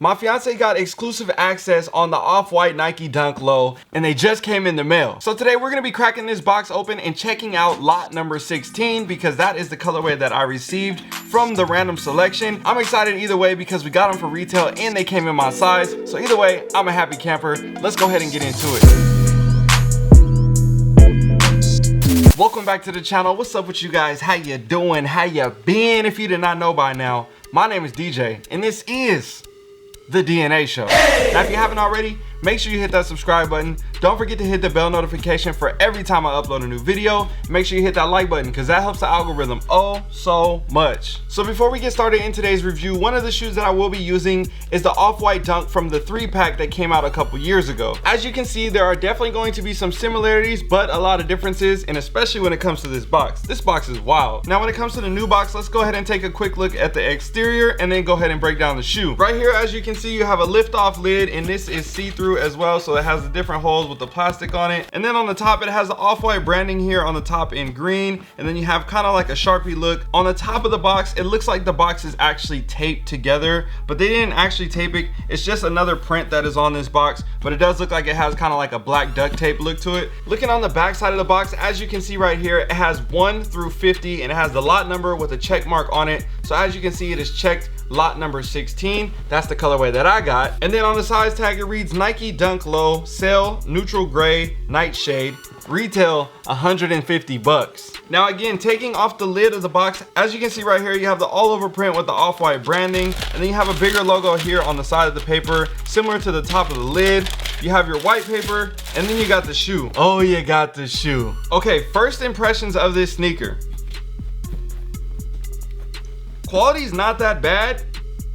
My fiance got exclusive access on the off-white Nike Dunk Low, and they just came in the mail. So today we're gonna be cracking this box open and checking out lot number 16 because that is the colorway that I received from the random selection. I'm excited either way because we got them for retail and they came in my size. So either way, I'm a happy camper. Let's go ahead and get into it. Welcome back to the channel. What's up with you guys? How you doing? How you been? If you did not know by now, my name is DJ and this is The DNA Show. Now if you haven't already, make sure you hit that subscribe button. Don't forget to hit the bell notification for every time I upload a new video. Make sure you hit that like button because that helps the algorithm oh so much. So before we get started in today's review, one of the shoes that I will be using is the off-white Dunk from the 3-pack that came out a couple years ago. As you can see, there are definitely going to be some similarities but a lot of differences, and especially when it comes to this box. This box is wild. Now when it comes to the new box, let's go ahead and take a quick look at the exterior and then go ahead and break down the shoe. Right here, as you can see, you have a lift-off lid, and this is see-through as well, so it has the different holes with the plastic on it. And then on the top, it has the off-white branding here on the top in green, and then you have kind of like a Sharpie look. On the top of the box, it looks like the box is actually taped together, but they didn't actually tape it. It's just another print that is on this box, but it does look like it has kind of like a black duct tape look to it. Looking on the back side of the box, as you can see right here, it has 1 through 50, and it has the lot number with a check mark on it. So as you can see, it is checked lot number 16. That's the colorway that I got. And then on the size tag, it reads Nike Dunk Low, sale, neutral gray, nightshade, retail 150 bucks. Now again, taking off the lid of the box, as you can see right here, you have the all over print with the off-white branding, and then you have a bigger logo here on the side of the paper, similar to the top of the lid. You have your white paper, and then you got the shoe. Oh, you got the shoe. Okay, first impressions of this sneaker. Quality's not that bad,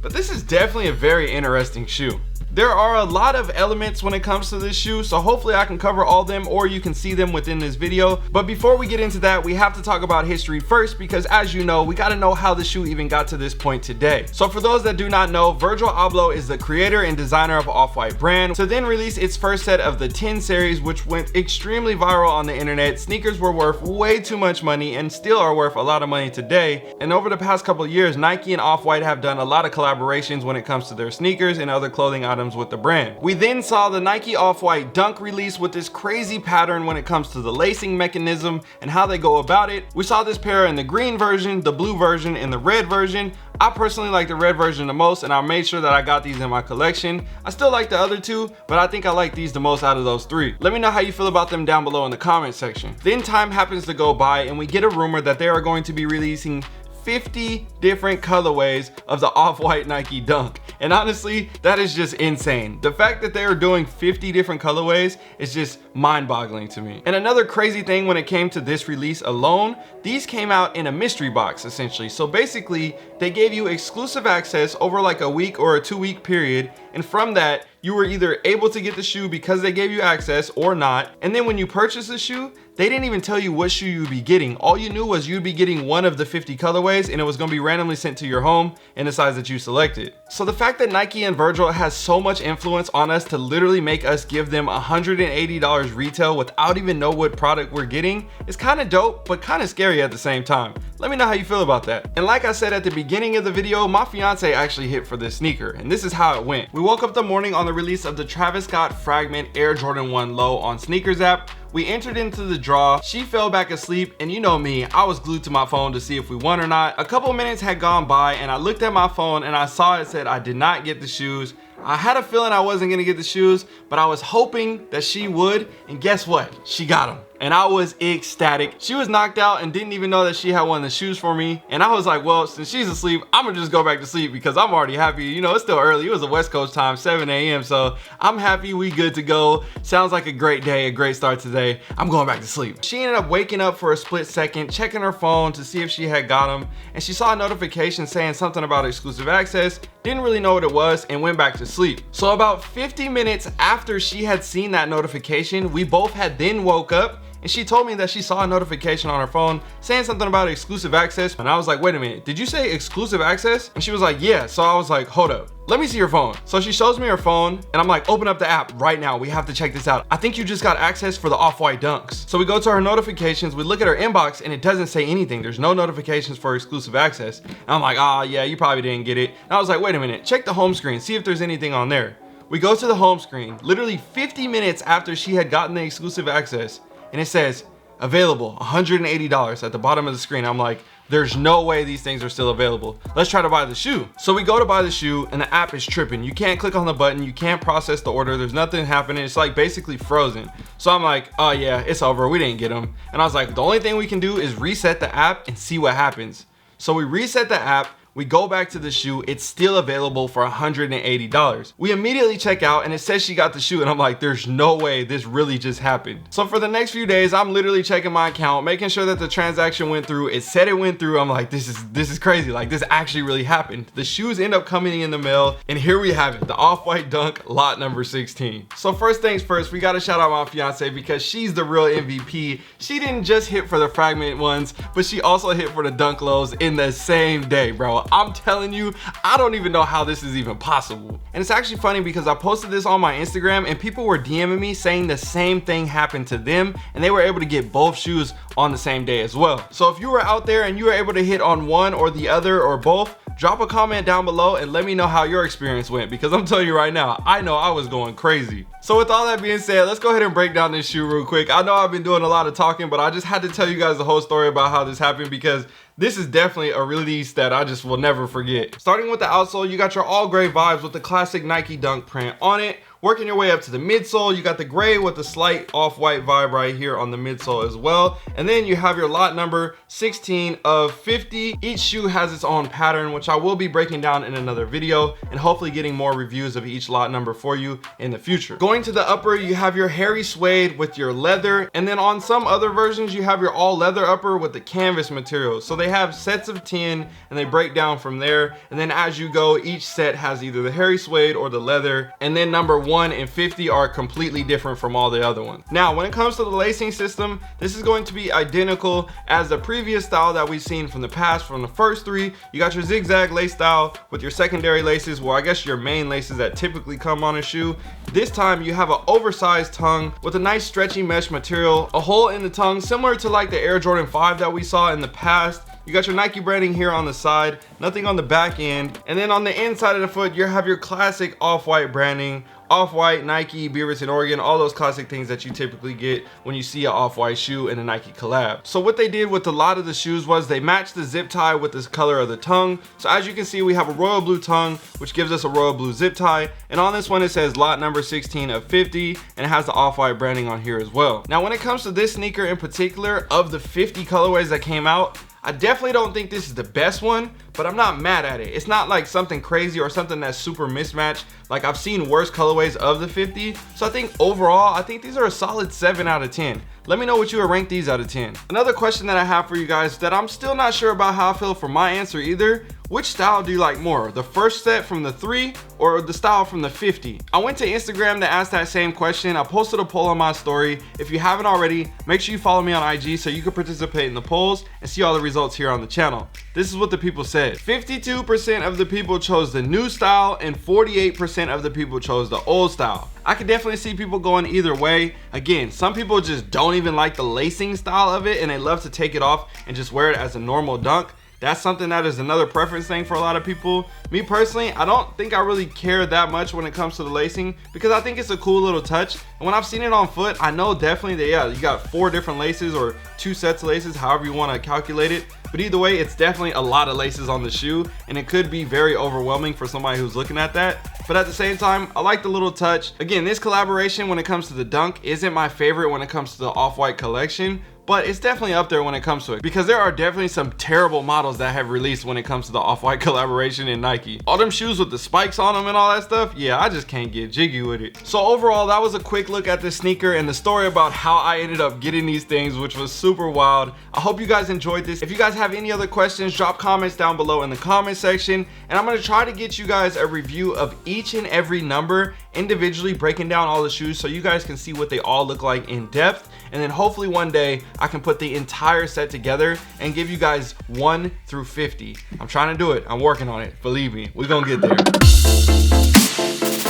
but this is definitely a very interesting shoe. There are a lot of elements when it comes to this shoe, so hopefully I can cover all them or you can see them within this video. But before we get into that, we have to talk about history first because as you know, we got to know how the shoe even got to this point today. So for those that do not know, Virgil Abloh is the creator and designer of Off-White brand. To then release its first set of the 10 series, which went extremely viral on the internet. Sneakers were worth way too much money and still are worth a lot of money today. And over the past couple of years, Nike and Off-White have done a lot of collaborations when it comes to their sneakers and other clothing items with the brand. We then saw the Nike Off-White Dunk release with this crazy pattern when it comes to the lacing mechanism and how they go about it. We saw this pair in the green version, the blue version, and the red version. I personally like the red version the most, and I made sure that I got these in my collection. I still like the other two, but I think I like these the most out of those three. Let me know how you feel about them down below in the comment section. Then time happens to go by and we get a rumor that they are going to be releasing 50 different colorways of the off-white Nike Dunk. And honestly, that is just insane. The fact that they are doing 50 different colorways is just mind-boggling to me. And another crazy thing when it came to this release alone, these came out in a mystery box essentially. So basically, they gave you exclusive access over like a week or a 2-week period. And from that, you were either able to get the shoe because they gave you access or not. And then when you purchase the shoe, they didn't even tell you what shoe you'd be getting. All you knew was you'd be getting one of the 50 colorways and it was gonna be randomly sent to your home in the size that you selected. So the fact that Nike and Virgil has so much influence on us to literally make us give them $180 retail without even know what product we're getting is kind of dope, but kind of scary at the same time. Let me know how you feel about that. And like I said at the beginning of the video, my fiance actually hit for this sneaker, and this is how it went. We woke up the morning on the release of the Travis Scott Fragment Air Jordan 1 Low on Sneakers app. We entered into the draw. She fell back asleep, and you know me, I was glued to my phone to see if we won or not. A couple minutes had gone by and I looked at my phone and I saw it said I did not get the shoes. I had a feeling I wasn't gonna get the shoes, but I was hoping that she would, and guess what? She got them. And I was ecstatic. She was knocked out and didn't even know that she had one of the shoes for me. And I was like, well, since she's asleep, I'm gonna just go back to sleep because I'm already happy. You know, it's still early. It was a West Coast time, 7 a.m. So I'm happy, we good to go. Sounds like a great day, a great start today. I'm going back to sleep. She ended up waking up for a split second, checking her phone to see if she had got them. And she saw a notification saying something about exclusive access, didn't really know what it was, and went back to sleep. So about 50 minutes after she had seen that notification, we both had then woke up and she told me that she saw a notification on her phone saying something about exclusive access. And I was like, wait a minute, did you say exclusive access? And she was like, yeah. So I was like, hold up. let me see your phone. So she shows me her phone and I'm like, open up the app right now. We have to check this out. I think you just got access for the off-white dunks. So we go to her notifications, we look at her inbox and it doesn't say anything. There's no notifications for exclusive access. And I'm like, ah, yeah, you probably didn't get it. And I was like, wait a minute, check the home screen, see if there's anything on there. We go to the home screen, literally 50 minutes after she had gotten the exclusive access, and it says, available, $180 at the bottom of the screen. I'm like, there's no way these things are still available. Let's try to buy the shoe. So we go to buy the shoe and the app is tripping. You can't click on the button, you can't process the order, there's nothing happening. It's like basically frozen. So I'm like, oh yeah, it's over, we didn't get them. And I was like, the only thing we can do is reset the app and see what happens. So we reset the app, we go back to the shoe, it's still available for $180. We immediately check out and it says she got the shoe and I'm like, there's no way this really just happened. So for the next few days, I'm literally checking my account, making sure that the transaction went through. It said it went through. I'm like, this is crazy. Like, this actually really happened. The shoes end up coming in the mail and here we have it, the off-white dunk lot number 16. So first things first, we gotta shout out my fiance because she's the real MVP. She didn't just hit for the fragment ones, but she also hit for the dunk lows in the same day, bro. I'm telling you, I don't even know how this is even possible. And it's actually funny because I posted this on my Instagram and people were DMing me saying the same thing happened to them and they were able to get both shoes on the same day as well. So if you were out there and you were able to hit on one or the other or both, drop a comment down below and let me know how your experience went, because I'm telling you right now, I know I was going crazy. So with all that being said, let's go ahead and break down this shoe real quick. I know I've been doing a lot of talking, but I just had to tell you guys the whole story about how this happened because this is definitely a release that I just will never forget. Starting with the outsole, you got your all gray vibes with the classic Nike dunk print on it. Working your way up to the midsole, you got the gray with the slight off-white vibe right here on the midsole as well. And then you have your lot number 16 of 50. Each shoe has its own pattern, which I will be breaking down in another video and hopefully getting more reviews of each lot number for you in the future. Going to the upper, you have your hairy suede with your leather. And then on some other versions, you have your all leather upper with the canvas material. So they have sets of 10 and they break down from there. And then as you go, each set has either the hairy suede or the leather. And then number 1 and 50 are completely different from all the other ones. Now, when it comes to the lacing system, this is going to be identical as the previous style that we've seen from the past. From the first 3, you got your zigzag lace style with your secondary laces, well, I guess your main laces that typically come on a shoe. This time you have an oversized tongue with a nice stretchy mesh material, a hole in the tongue similar to like the Air Jordan 5 that we saw in the past. You got your Nike branding here on the side, nothing on the back end. And then on the inside of the foot, you have your classic off-white branding, off-white, Nike, Beaverton, Oregon, all those classic things that you typically get when you see an off-white shoe in a Nike collab. So what they did with a lot of the shoes was they matched the zip tie with this color of the tongue. So as you can see, we have a royal blue tongue, which gives us a royal blue zip tie. And on this one, it says lot number 16 of 50, and it has the off-white branding on here as well. Now, when it comes to this sneaker in particular, of the 50 colorways that came out, I definitely don't think this is the best one, but I'm not mad at it. It's not like something crazy or something that's super mismatched. Like, I've seen worse colorways of the 50. So I think overall, I think these are a solid 7 out of 10. Let me know what you would rank these out of 10. Another question that I have for you guys that I'm still not sure about how I feel for my answer either. Which style do you like more? The first set from the 3 or the style from the 50? I went to Instagram to ask that same question. I posted a poll on my story. If you haven't already, make sure you follow me on IG so you can participate in the polls and see all the results here on the channel. This is what the people said. 52% of the people chose the new style and 48% of the people chose the old style. I could definitely see people going either way. Again, some people just don't even like the lacing style of it and they love to take it off and just wear it as a normal dunk. That's something that is another preference thing for a lot of people. Me personally, I don't think I really care that much when it comes to the lacing because I think it's a cool little touch. And when I've seen it on foot, I know definitely that, yeah, you got 4 different laces or 2 sets of laces, however you want to calculate it. But either way, it's definitely a lot of laces on the shoe and it could be very overwhelming for somebody who's looking at that. But at the same time, I like the little touch. Again, this collaboration when it comes to the dunk isn't my favorite when it comes to the off-white collection, but it's definitely up there when it comes to it because there are definitely some terrible models that have released when it comes to the off-white collaboration in Nike. All them shoes with the spikes on them and all that stuff, yeah, I just can't get jiggy with it. So overall, that was a quick look at this sneaker and the story about how I ended up getting these things, which was super wild. I hope you guys enjoyed this. If you guys have any other questions, drop comments down below in the comment section, and I'm gonna try to get you guys a review of each and every number individually, breaking down all the shoes so you guys can see what they all look like in depth. And then hopefully one day I can put the entire set together and give you guys 1 through 50. I'm trying to do it. I'm working on it. Believe me, we're gonna get there.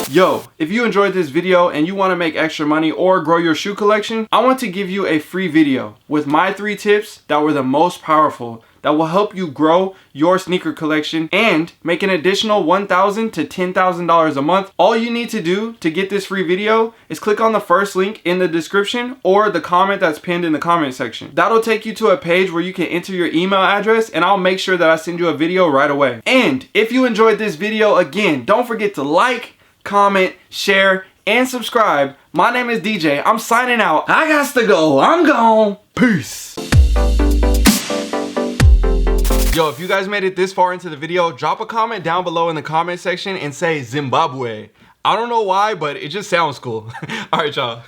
Yo, if you enjoyed this video and you want to make extra money or grow your shoe collection, I want to give you a free video with my 3 tips that were the most powerful that will help you grow your sneaker collection and make an additional $1,000 to $10,000 a month. All you need to do to get this free video is click on the first link in the description or the comment that's pinned in the comment section. That'll take you to a page where you can enter your email address and I'll make sure that I send you a video right away. And if you enjoyed this video, again, don't forget to like, comment, share, and subscribe. My name is DJ. I'm signing out. I got to go. I'm gone. Peace. Yo, if you guys made it this far into the video, drop a comment down below in the comment section and say Zimbabwe. I don't know why, but it just sounds cool. All right, y'all.